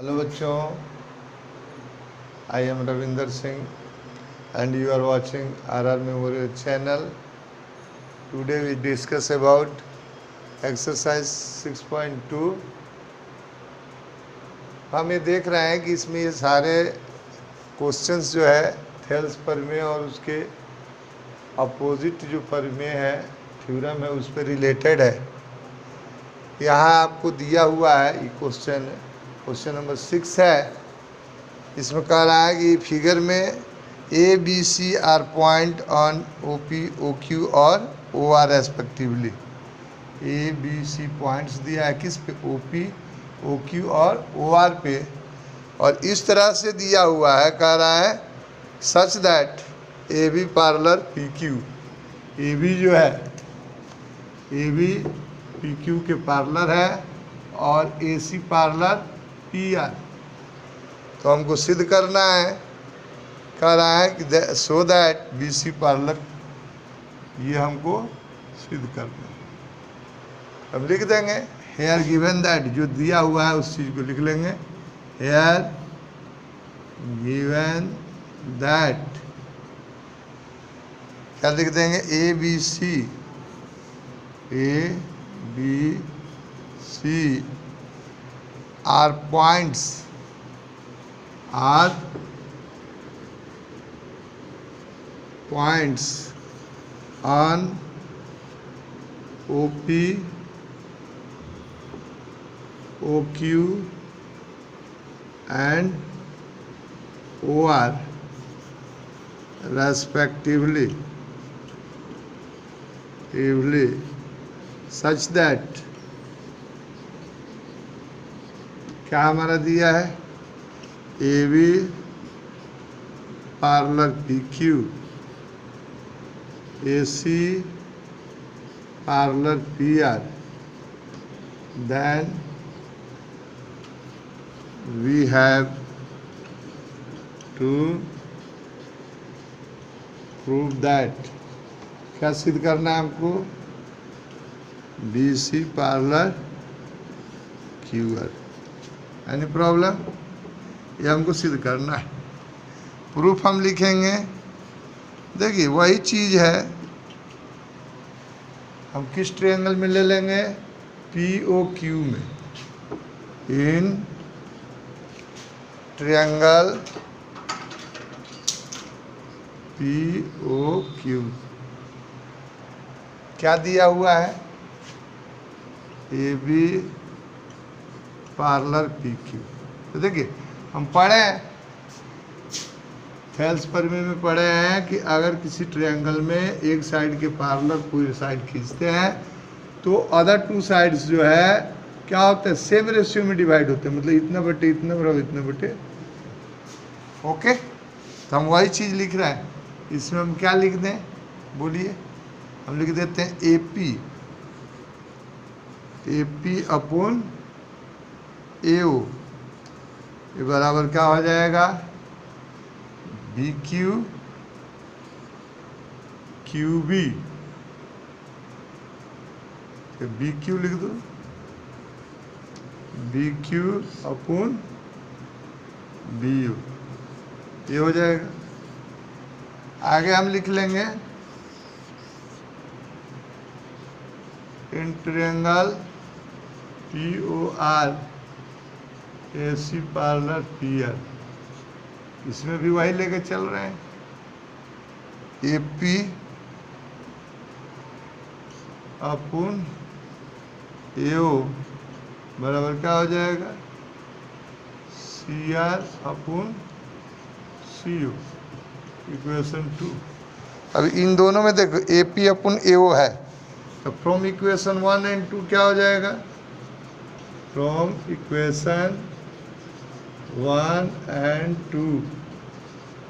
Hello बच्चों, I am Ravinder Singh and you are watching RR Memorial channel. Today we discuss about exercise 6.2. हम ये देख रहे हैं कि इसमें ये सारे क्वेश्चंस जो है थेल्स प्रमेय और उसके अपोजिट जो प्रमेय है थ्योरम है उस पर रिलेटेड है। यहाँ आपको दिया हुआ है ये क्वेश्चन नंबर 6 है। इसमें कह रहा है कि फिगर में A B C are point on O P O Q और O R respectively. A B C points दिया है किस पे? ओ पी ओ क्यू और ओ आर पे, और इस तरह से दिया हुआ है। कह रहा है such that A B parallel P Q. A B जो है ए बी पी क्यू के पैरेलल है और A C parallel P R. तो हमको सिद्ध करना है। कह रहा है कि so that B C parallel, ये हमको सिद्ध करना है। अब लिख देंगे हेयर गिवन दैट, जो दिया हुआ है उस चीज़ को लिख लेंगे। हेयर गिवन दैट क्या लिख देंगे? A B C are points on OP, OQ and OR respectively, such that क्या हमारा दिया है? A B parallel P Q, A C parallel P R, then we have to prove that, क्या सिद्ध करना है हमको? B C parallel Q R. Any problem? ये हमको सिद्ध करना है। प्रूफ हम लिखेंगे। देखिए वही चीज़ है, हम किस ट्रायंगल में ले लेंगे? पी ओ क्यू में। In triangle P O Q क्या दिया हुआ है? A B parallel P Q. तो देखिए हम पढ़े थेल्स प्रमेय में पढ़े हैं कि अगर किसी ट्रायंगल में एक साइड के पैरेलल पूरी साइड खींचते हैं तो अदर टू साइड्स जो है क्या होते हैं? सेम रेशियो में डिवाइड होते हैं। मतलब इतना बटे इतना बराबर इतना बटे। ओके, तो हम वही चीज़ लिख रहे हैं। इसमें हम क्या लिख दें? बोलिए। हम लिख देते हैं ए पी अपॉन ए ओ, ये बराबर क्या हो जाएगा? B Q Q B. B Q लिख दो, B Q upon B U, ये हो जाएगा। आगे हम लिख लेंगे in triangle P O R A C parallel P R. इसमें भी वही लेके चल रहे हैं। ए पी अपॉन ए ओ बराबर क्या हो जाएगा? सी आर अपॉन सी ओ, इक्वेशन 2। अब इन दोनों में देखो ए पी अपॉन ए ओ है, तो फ्रॉम इक्वेशन 1 एंड 2 क्या हो जाएगा? फ्रॉम इक्वेशन 1 एंड 2,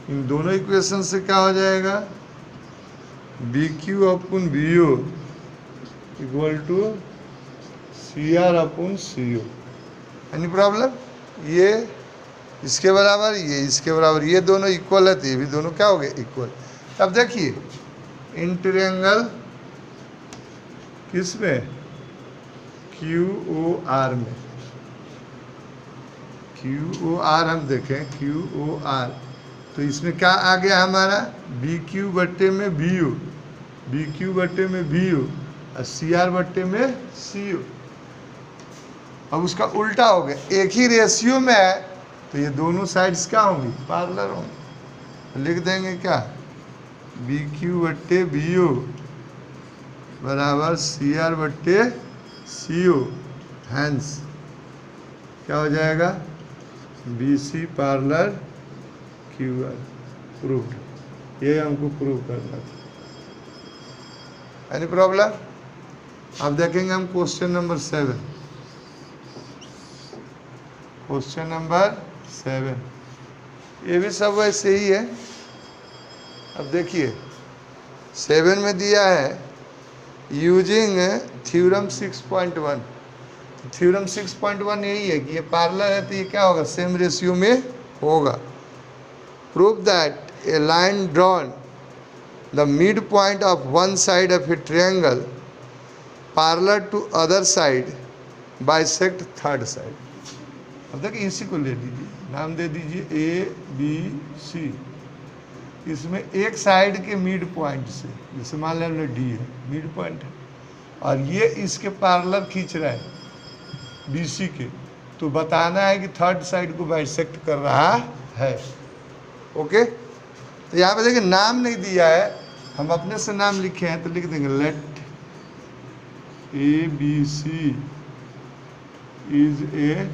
इन दोनों इक्वेशन से क्या हो जाएगा? B Q upon B O equal to C R upon C O. Any problem? ये इसके बराबर, ये इसके बराबर, ये दोनों इक्वल है तो ये भी दोनों क्या हो गए? इक्वल। अब देखिए इन ट्रायंगल किस में? क्यू ओ आर में। क्यू ओ आर हम देखें, क्यू ओ आर, तो इसमें क्या आ गया हमारा, बी क्यू बट्टे में बी ओ, बी क्यू बट्टे में बी ओ और सी आर बट्टे में सी ओ। अब उसका उल्टा हो गया, एक ही रेशियो में है तो ये दोनों साइड्स क्या होंगी, पैरेलल होंगी। लिख देंगे क्या, बी क्यू बट्टे बी ओ बराबर सी आर बट्टे सी ओ, हैंस क्या हो जाएगा, B C parallel Q R, proved. ये हमको प्रूव करना था। Any problem? अब देखेंगे हम क्वेश्चन नंबर 7। क्वेश्चन नंबर 7, ये भी सब वैसे ही है। अब देखिए 7 में दिया है यूजिंग थ्योरम 6.1। थ्योरम 6.1 यही है कि ये पैरेलल है तो ये क्या होगा, सेम रेशियो में होगा। Prove that a line drawn the mid point of one side of a triangle parallel to other side bisect third side. अब देखिए इसी को ले लीजिए, नाम दे दीजिए ए बी सी। इसमें एक साइड के मिड पॉइंट से, जैसे मान लें डी है, मिड पॉइंट है और ये इसके पैरेलल खींच रहा है बी सी के, तो बताना है कि थर्ड साइड को बाइसेक्ट कर रहा है। ओके, तो यहाँ पे देखिए नाम नहीं दिया है, हम अपने से नाम लिखे हैं तो लिख देंगे let A B C is a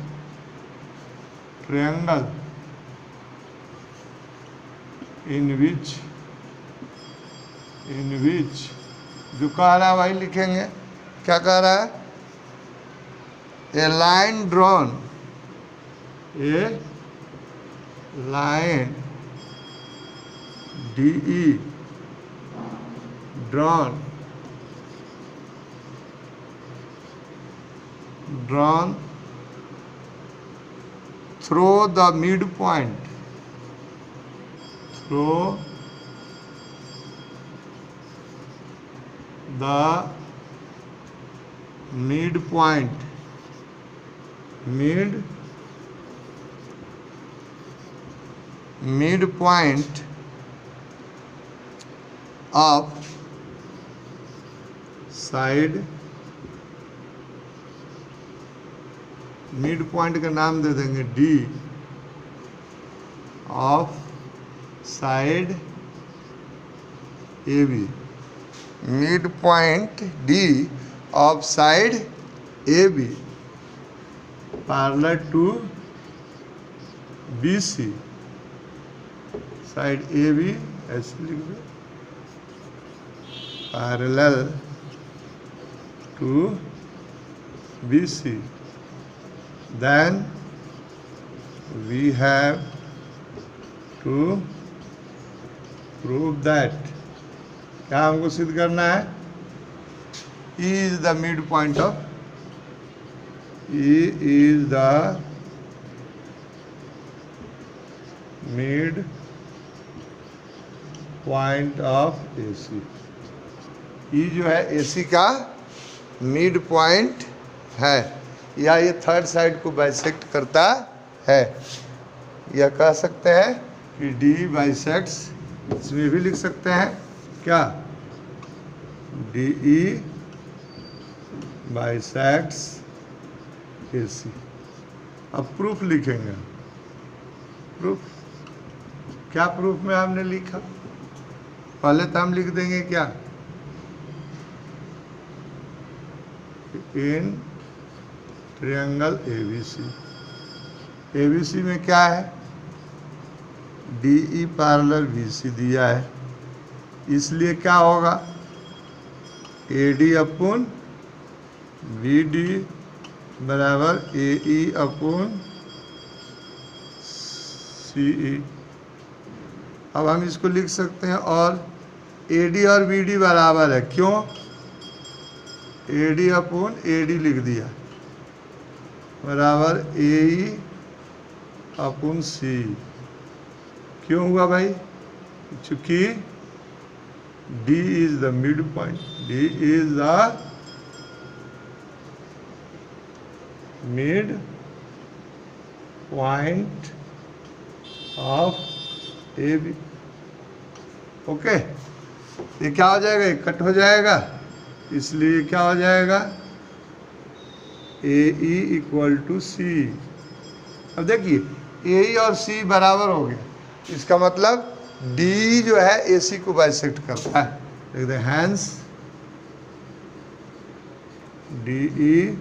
triangle in which जो कह रहा है वही लिखेंगे। क्या कह रहा है, a line drawn, a line D E drawn through the mid point, through the midpoint of side, midpoint का नाम दे देंगे D of side A B, midpoint D of side A B parallel to B C, side A B ऐसे लिख दो, parallel to B C. Then we have to prove that, क्या हमको सिद्ध करना है, E is the mid point of, E is the mid point of AC। E जो है AC का मिड पॉइंट है, या ये थर्ड साइड को बाइसेक्ट करता है, या कह सकते हैं कि D बाइसेक्ट्स, इसमें भी लिख सकते हैं क्या, DE बाइसेक्ट्स AC। अब प्रूफ लिखेंगे, प्रूफ क्या, प्रूफ में हमने लिखा, पहले तो हम लिख देंगे क्या, इन ट्रायंगल ABC, ABC में क्या है, DE पैरेलल BC दिया है, इसलिए क्या होगा, AD अपॉन BD बराबर AE अपॉन CE। अब हम इसको लिख सकते हैं, और AD और BD बराबर है, क्यों, AD अपॉन AD लिख दिया बराबर AE अपॉन CE। क्यों हुआ भाई, चूंकि D is the mid point, D is the mid point of A B. Okay, ये क्या हो जाएगा, ये कट हो जाएगा, इसलिए क्या हो जाएगा, ए ई इक्वल टू सी। अब देखिए ए ई और सी बराबर हो गया, इसका मतलब डी जो है ए सी को बाइसेक्ट करता है। देख दे, हैंस डी ई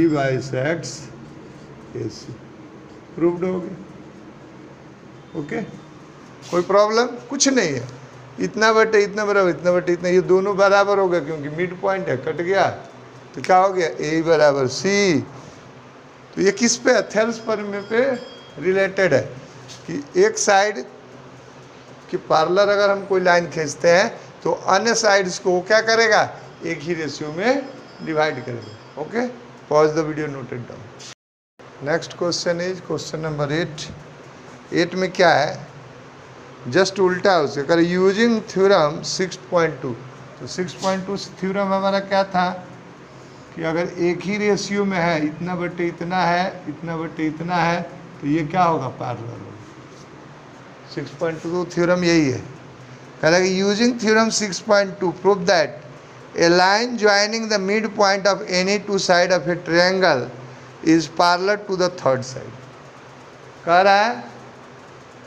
बाइसेक्ट्स ए सी। प्रूव्ड हो गया। ओके, कोई प्रॉब्लम कुछ नहीं है। इतना बटे इतना बराबर इतना बटे इतना, ये दोनों बराबर हो गया क्योंकि मिड पॉइंट है, कट गया तो क्या हो गया, ए बराबर सी। तो ये किस पे है, थेल्स प्रमेय पे रिलेटेड है कि एक साइड की पैरेलल अगर हम कोई लाइन खींचते हैं तो अन्य साइड्स को क्या करेगा, एक ही रेशियो में डिवाइड करेगा। Okay, pause the video, noted down. Next question is question number 8। 8 में क्या है, जस्ट उल्टा है उसे, अगर यूजिंग थ्योरम 6.2। तो 6.2 थ्योरम हमारा क्या था कि अगर एक ही रेशियो में है, इतना बटे इतना है, इतना बटे इतना है, तो ये क्या होगा, पैरेलल होगा। 6.2 थ्योरम यही है। कह रहा है कि using theorem 6.2 prove that a line joining the mid point of any two side of a triangle is parallel to the third side. कह रहा है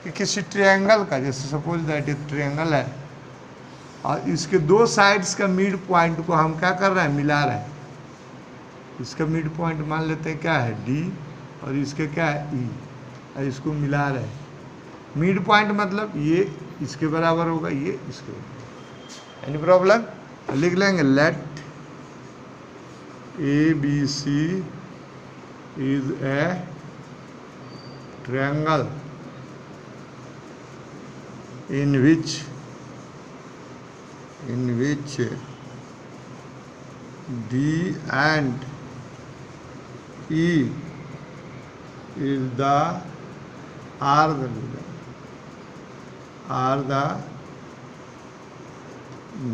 कि किसी ट्रायंगल का, जैसे सपोज दैट ये ट्रायंगल है और इसके दो साइड्स का मिड पॉइंट को हम क्या कर रहे हैं, मिला रहे हैं। इसका मिड पॉइंट मान लेते हैं क्या है, डी, और इसके क्या है, ई, और इसको मिला रहे हैं। मिड पॉइंट मतलब ये इसके बराबर होगा, ये इसके बराबर। एनी प्रॉब्लम, लिख लेंगे, let A B C is a triangle in which D and E is are the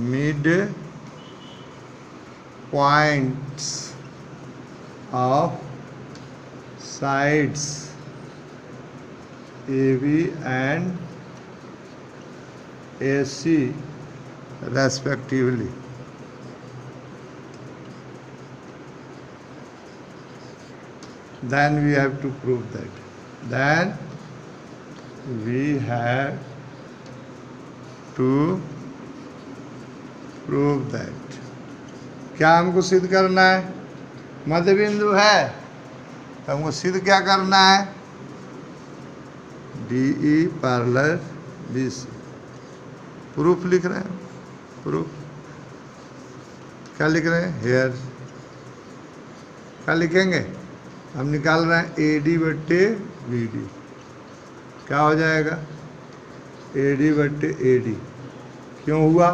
mid points of sides AB and AC respectively. Then we have to prove that. Then we have to prove that. क्या हमको सिद्ध करना है, मध्य बिंदु है तो हमको सिद्ध क्या करना है, DE पैरेलल BC। प्रूफ लिख रहे हैं, प्रूफ क्या लिख रहे हैं, हेयर क्या लिखेंगे, हम निकाल रहे हैं AD बट्टे BD। क्या हो जाएगा, AD बट्टे AD। क्यों हुआ,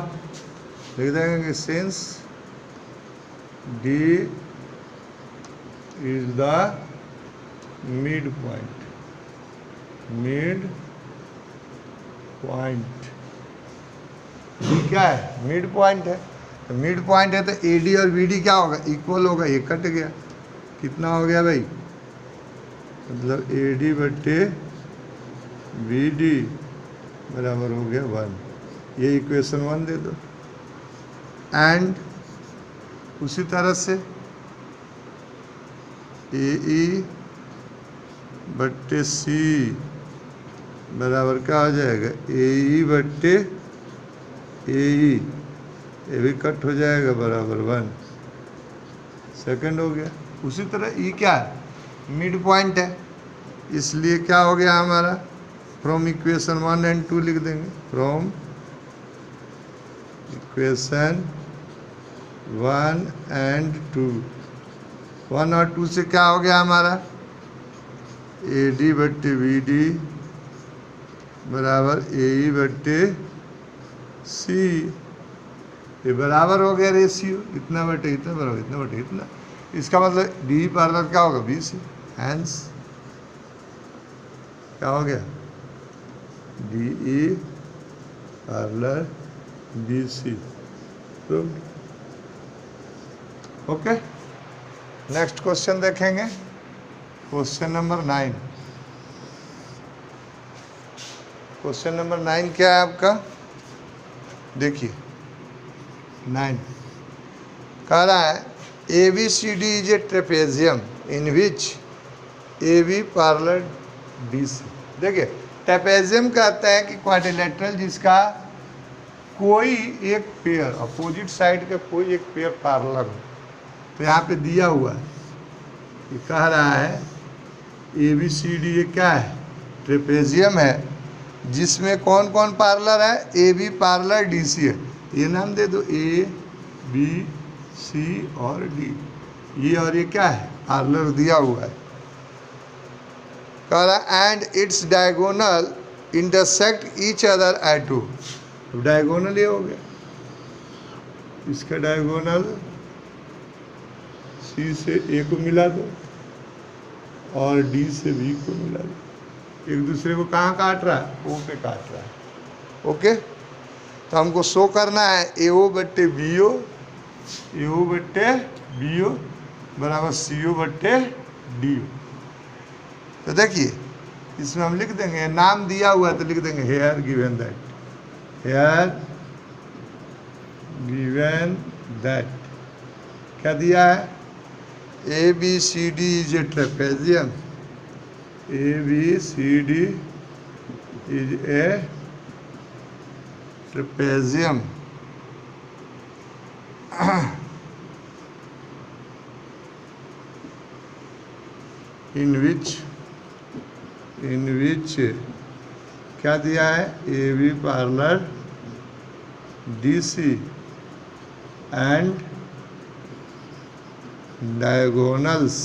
लिख देंगे कि since D is the mid point. क्या है, मिड पॉइंट है, तो मिड पॉइंट है तो AD और BD क्या होगा, इक्वल होगा। ये कट गया, कितना हो गया भाई, मतलब AD बट्टे BD बराबर हो गया 1। ये इक्वेशन 1 दे दो। एंड उसी तरह से AE बट्टे C बराबर क्या हो जाएगा, AE बट्टे AE, ये भी कट हो जाएगा, बराबर 1। सेकंड हो गया। उसी तरह E क्या है, मिड पॉइंट है, इसलिए क्या हो गया हमारा, फ्रॉम इक्वेशन 1 एंड 2 लिख देंगे। फ्रॉम इक्वेशन 1 एंड 2, 1 और 2 से क्या हो गया हमारा, AD बट्टे BD बराबर AE बट्टे C। ये बराबर हो गया रेशियो, इतना बटे इतना बराबर इतना बटे इतना। इसका मतलब D पैरेलल क्या होगा, BC। हैंस क्या हो गया, DE पैरेलल BC। तो ओके, नेक्स्ट क्वेश्चन देखेंगे, क्वेश्चन नंबर 9। क्वेश्चन नंबर 9 क्या है आपका? देखिए 9 कह रहा है ABCD is a trapezium in which AB parallel BC। देखिए ट्रेपेजियम कहते हैं कि क्वाड्रिलेटरल जिसका कोई एक पेयर अपोजिट साइड का कोई एक पेयर पैरेलल हो। तो यहाँ पे दिया हुआ है, ये कह रहा है ABCD ये क्या है? ट्रेपेजियम है जिसमें कौन कौन पैरेलल है? AB पैरेलल DC है। ये नाम दे दो ABC और D। ये और ये क्या है? पैरेलल दिया हुआ है। कह रहा and its diagonal intersect each other at two. Diagonal ये हो गया, इसका डायगोनल C से A को मिला दो और D से B को मिला दो। एक दूसरे को कहाँ काट रहा है? O पे काट रहा है। ओके, तो हमको शो करना है AO बट्टे BO, AO बट्टे BO बराबर CO बट्टे DO। तो देखिए इसमें हम लिख देंगे, नाम दिया हुआ है तो लिख देंगे here given that, here given that क्या दिया है? ABCD is a trapezium, ABCD is a trapezium in which क्या दिया है? AB parallel DC and diagonals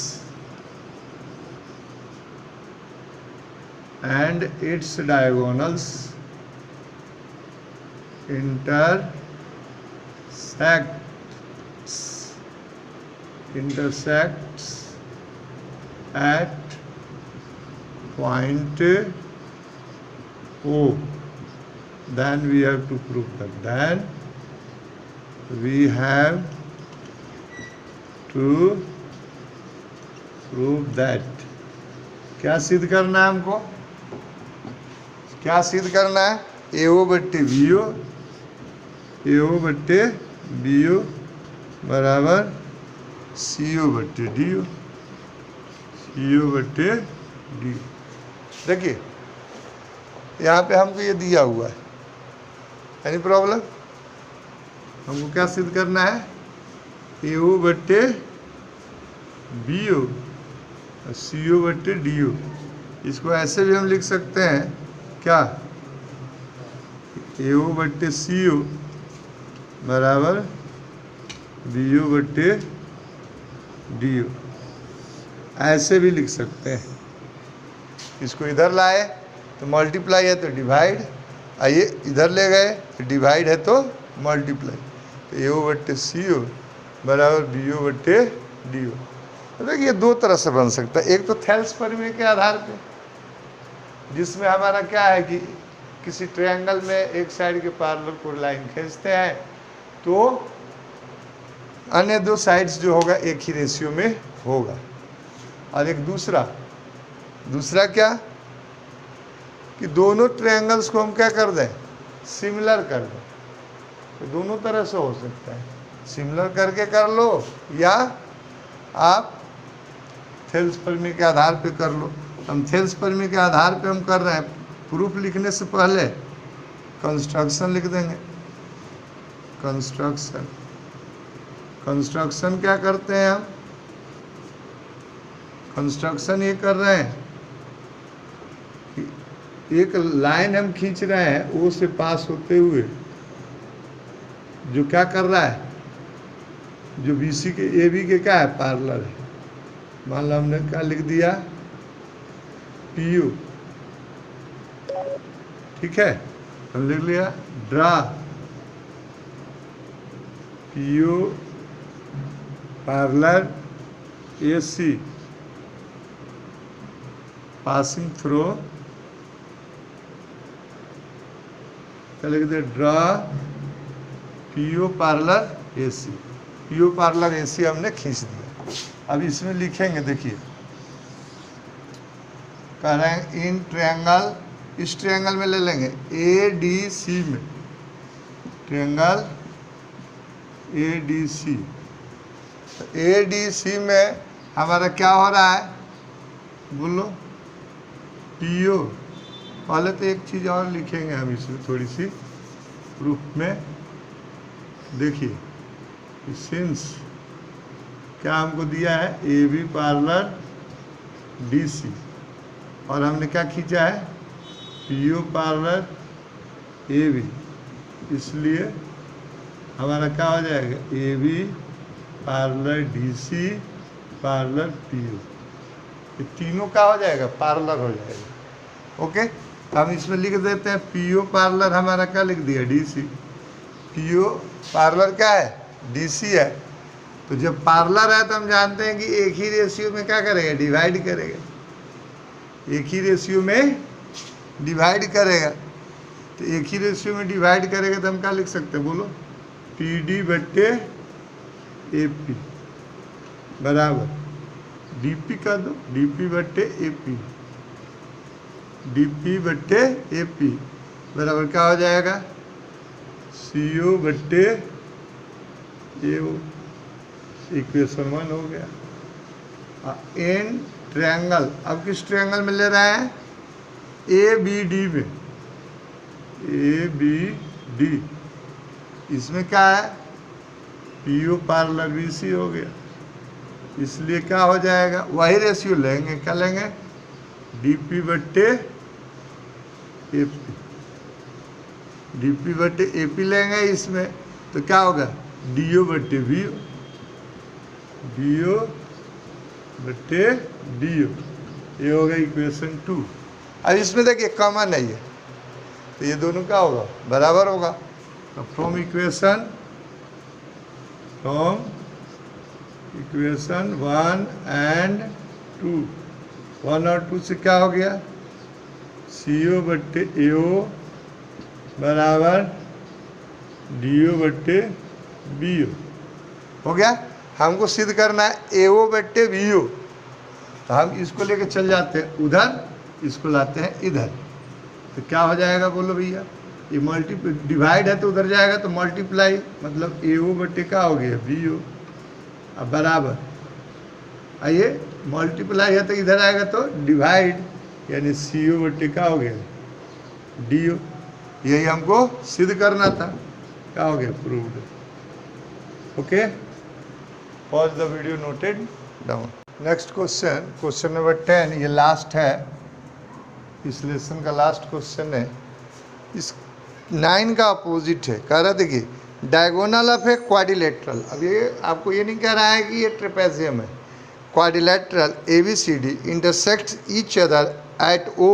and its diagonals intersects at point O. Then we have to prove that. Then we have to prove that. क्या सिद्ध करना है हमको? क्या सिद्ध करना है? AO बट्टे BO, AO बट्टे BO बराबर CO बट्टे DO, CO बट्टे DO। देखिए यहाँ पे हमको ये दिया हुआ है, एनी प्रॉब्लम? हमको क्या सिद्ध करना है? AO बट्टे BO और CO बट्टे DO। इसको ऐसे भी हम लिख सकते हैं क्या? AO बट्टे CO बराबर BO बट्टे DO, ऐसे भी लिख सकते हैं। इसको इधर लाए तो मल्टीप्लाई है तो डिवाइड, आइए इधर ले गए तो डिवाइड है तो मल्टीप्लाई, तो AO बट्टे CO बराबर BO बट्टे DO। तो देखिए दो तरह से बन सकता है, एक तो थेल्स प्रमेय के आधार पे जिसमें हमारा क्या है कि किसी ट्रायंगल में एक साइड के पैरेलल को लाइन खींचते हैं तो अन्य दो साइड्स जो होगा एक ही रेशियो में होगा। और एक दूसरा क्या कि दोनों ट्रायंगल्स को हम क्या कर दें? सिमिलर कर दें। तो दोनों तरह से हो सकता है, सिमिलर करके कर लो या आप थेल्स प्रमेय के आधार पे कर लो। हम थेल्स प्रमेय के आधार पे हम कर रहे हैं, प्रूफ लिखने से पहले कंस्ट्रक्शन लिख देंगे। कंस्ट्रक्शन क्या करते हैं हम? कंस्ट्रक्शन ये कर रहे हैं कि एक लाइन हम खींच रहे हैं ओ से पास होते हुए, जो क्या कर रहा है? जो BC के AB के क्या है? पैरेलल है। मान लो हमने क्या लिख दिया? PU, ठीक है, हम लिख लिया draw PU parallel AC passing through, क्या लिख दिया? Draw PO parallel AC। PO parallel AC हमने खींच दिया। अब इसमें लिखेंगे, देखिए कह रहे हैं इन ट्रायंगल, इस ट्रायंगल में ले लेंगे ए डी सी में, ट्रायंगल ए डी सी। तो ए डी सी में हमारा क्या हो रहा है बोलो, पीओ। पहले तो एक चीज़ और लिखेंगे हम इसमें थोड़ी सी प्रूफ में, देखिए सिंस क्या हमको दिया है A B parallel D C, और हमने क्या खींचा है पीओ पैरेलल ए बी, इसलिए हमारा क्या हो जाएगा A B parallel D C parallel PO, ये तीनों क्या हो जाएगा पैरेलल हो जाएगा। ओके, तो हम इसमें लिख देते हैं पीओ पैरेलल हमारा क्या लिख दिया डी सी, पीओ पैरेलल क्या है डी सी है। तो जब पैरेलल है तो हम जानते हैं कि एक ही रेशियो में क्या करेगा डिवाइड करेगा, एक ही रेशियो में डिवाइड करेगा। तो एक ही रेशियो में डिवाइड करेगा तो हम क्या लिख सकते हैं बोलो, पी डी बट्टे ए पी बराबर डी पी कर दो, डी पी बट्टे ए पी, डी पी बट्टे ए पी बराबर क्या हो जाएगा सी ओ बट्टे ए ओ। इक्वेशन 1 हो गया। इन ट्रायंगल, अब किस ट्रायंगल में ले रहे हैं ए बी डी में, ए बी डी, इसमें क्या है पीओ पैरेलल बी सी हो गया, इसलिए क्या हो जाएगा वही रेशियो लेंगे, क्या लेंगे डी पी बट्टे ए पी, डी पी बट्टे ए पी लेंगे इसमें, तो क्या होगा डी ओ बट्टे वी ओ, डी ओ बट्टे डी ओ, ये होगा इक्वेशन 2। अब इसमें देखिए कॉमन है ये, तो ये दोनों क्या होगा बराबर होगा। तो फ्रॉम इक्वेशन 1 एंड 2, 1 और 2 से क्या हो गया सी ओ बट्टे ए ओ बराबर डी ओ बट्टे बी ओ हो गया। हमको सिद्ध करना है ए ओ बट्टे बी ओ, तो हम इसको लेके चल जाते हैं उधर, इसको लाते हैं इधर, तो क्या हो जाएगा बोलो भैया, ये मल्टीप्लाई डिवाइड है तो उधर जाएगा तो मल्टीप्लाई, मतलब ए ओ बट्टे क्या हो गया बी ओ, अब बराबर आइए मल्टीप्लाई है तो इधर आएगा तो डिवाइड, यानी सी ओ बट्टे क्या हो गया डी ओ। यही हमको सिद्ध करना था, क्या हो गया proved. Okay, pause the video, noted down. Next question, question number 10, ये लास्ट है, इस लेसन का लास्ट क्वेश्चन है। इस 9 का अपोजिट है, कह रहा देखिए डायगोनल ऑफ ए क्वाड्रिलेटरल। अब ये आपको ये नहीं कह रहा है कि ये ट्रेपेजियम है, quadrilateral A B C D intersect each other at O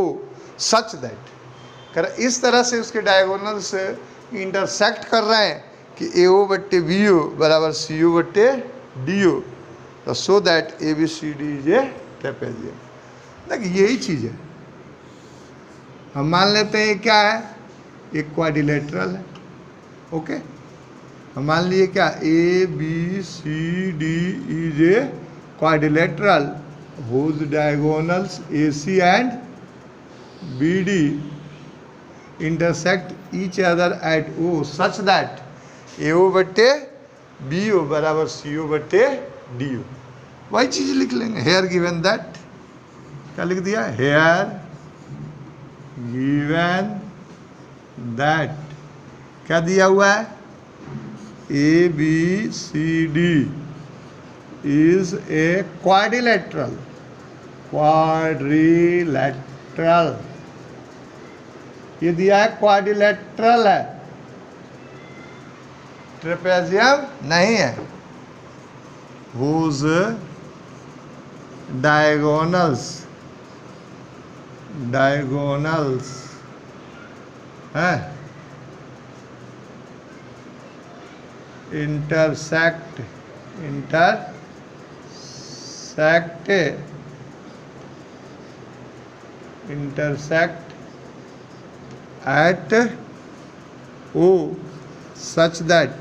such that, कर इस तरह से उसके डायगोनल से इंटरसेक्ट कर रहे हैं कि ए ओ बट्टे बी ओ बराबर सी ओ बट्टे डी ओ, तो so that A B C D is a trapezium. देखिए यही चीज़ है, हम मान लेते हैं क्या है एक क्वाड्रिलेटरल है। ओके, हम मान लिए क्या A B C D is a quadrilateral whose diagonals AC and BD intersect each other at O such that AO बट्टे BO बराबर CO बट्टे DO। वही चीज़ लिख लेंगे, हेयर गिवन दैट, क्या लिख दिया हेयर गिवन दैट, क्या दिया हुआ है A B C D is a quadrilateral, ये दिया है क्वाड्रिलेटरल है, ट्रेपेजियम नहीं है। whose diagonals है intersect at O such that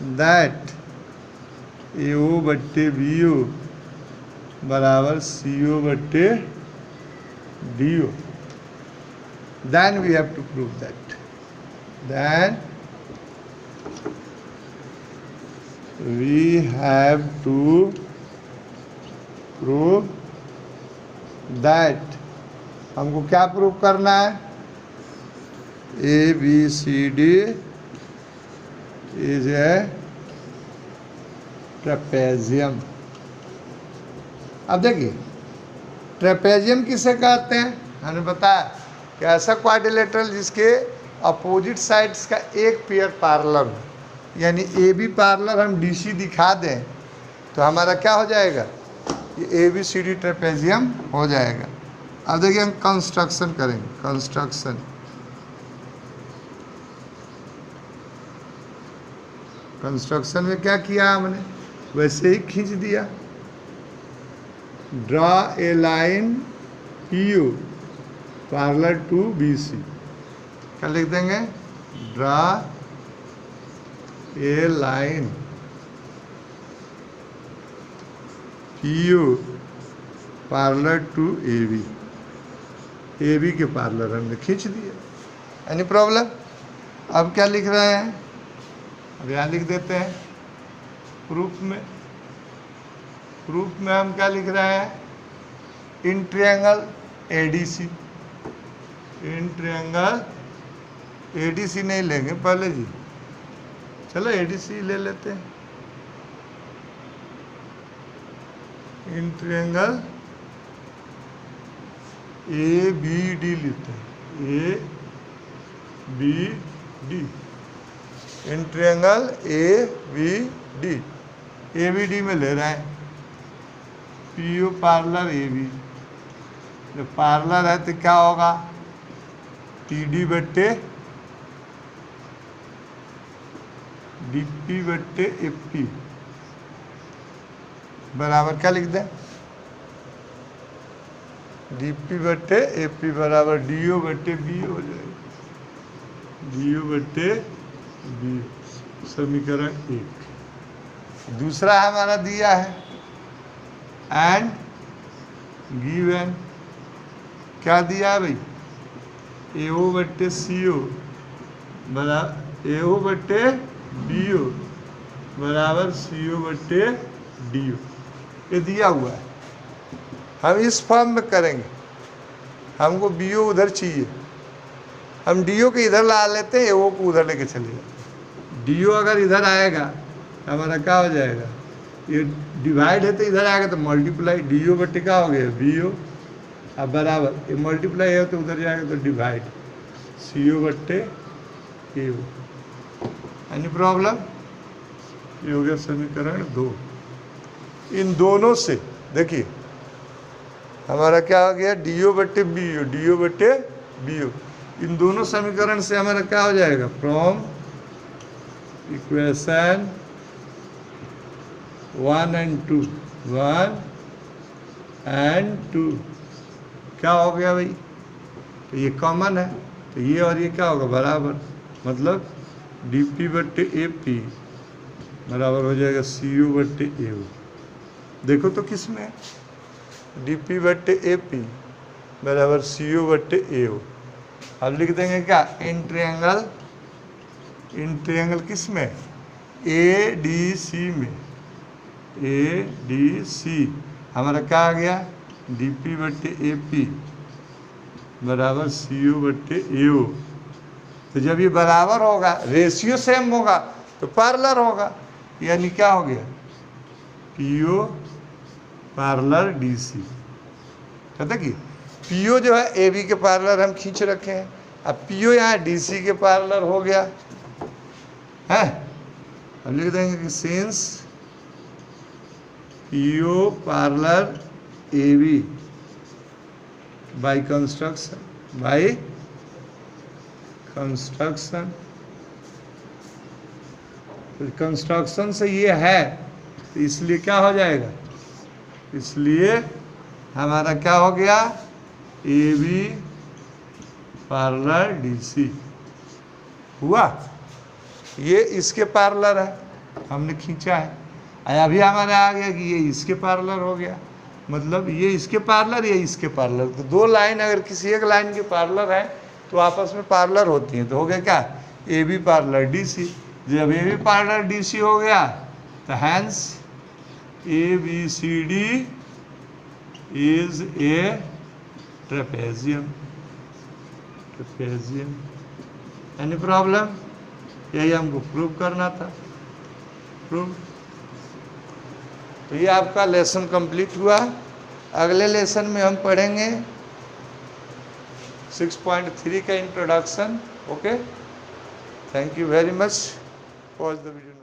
that AO बट्टे BO बराबर CO बट्टे DO, then we have to prove that. Then we have to prove that. हमको क्या प्रूव करना है? ABCD is a trapezium. अब देखिए ट्रेपेजियम किसे कहते हैं? हमने बताया कि ऐसा क्वाड्रिलेटरल जिसके अपोजिट साइड्स का एक पेयर पैरेलल हो, यानी AB पैरेलल हम DC दिखा दें तो हमारा क्या हो जाएगा? ये ABCD ट्रेपेजियम हो जाएगा। अब देखिए हम कंस्ट्रक्शन करेंगे। कंस्ट्रक्शन में क्या किया हमने? वैसे ही खींच दिया। Draw a line PO parallel to BC। क्या लिख देंगे? Draw a line PO parallel to AB के पैरेलल हमने खींच दिया। Any problem? अब क्या लिख रहे हैं? अब यहाँ लिख देते हैं प्रूफ में हम क्या लिख रहे हैं? इन ट्रायंगल ADC नहीं लेंगे पहले जी, चलो ADC ले लेते हैं। इन ट्रायंगल ABD लेते हैं, ABD। इन ट्रायंगल ABD में ले रहे हैं PO पैरेलल AB। जब पैरेलल है तो क्या होगा? TD बट्टे DP बट्टे FP बराबर क्या लिख दें? DP बट्टे FP बराबर DO बट्टे BO हो जाएगा। DO बट्टे BO, समीकरण 1। दूसरा हमारा दिया है एंड गिवन। क्या दिया है भाई? AO बट्टे CO बराबर AO बट्टे BO बराबर CO बट्टे DO, ये दिया हुआ है। हम इस फॉर्म में करेंगे। हमको BO उधर चाहिए, हम DO के इधर ला लेते हैं, AO को उधर लेके चले जाते हैं। DO अगर इधर आएगा हमारा क्या हो जाएगा? ये डिवाइड है तो इधर आएगा तो मल्टीप्लाई, DO बट्टे क्या हो गया? BO। अब बराबर ये मल्टीप्लाई है तो उधर जाएगा तो डिवाइड, CO बट्टे AO। Any problem? ये हो गया समीकरण 2। इन दोनों से देखिए हमारा क्या हो गया? DO बट्टे BO। इन दोनों समीकरण से हमारा क्या हो जाएगा? फ्रॉम इक्वेशन 1 and 2 क्या हो गया भाई? तो ये कॉमन है तो ये और ये क्या होगा? बराबर, मतलब DP बट्टे AP बराबर हो जाएगा CO बट्टे AO। देखो तो किस में? DP बट्टे AP बराबर CO बट्टे AO। अब लिख देंगे क्या? इन ट्रायंगल किस में? ADC में। ADC हमारा क्या आ गया? DP बट्टे AP बराबर CO बट्टे AO। तो जब ये बराबर होगा, रेशियो सेम होगा तो पैरेलल होगा, यानी क्या हो गया? PO parallel DC। कहते कि PO जो है AB के पैरेलल हम खींच रखे हैं, अब PO यहाँ DC के पैरेलल हो गया है। अब लिख देंगे कि since PO parallel AB by construction से ये है तो इसलिए क्या हो जाएगा? इसलिए हमारा क्या हो गया? AB पैरेलल DC हुआ। ये इसके पैरेलल है हमने खींचा है। अभी हमारे आ गया कि ये इसके पैरेलल हो गया, मतलब ये इसके पैरेलल, ये इसके पैरेलल। तो दो लाइन अगर किसी एक लाइन के पैरेलल है तो आपस में पैरेलल होती हैं। तो हो गया क्या, A B parallel D C. जब A B parallel D C हो गया तो hence A B C D is a trapezium. Trapezium any problem? यही हमको प्रूव करना था, प्रूव। तो ये आपका लेसन कंप्लीट हुआ। अगले लेसन में हम पढ़ेंगे 6.3 का introduction. Okay, thank you very much. Pause the video.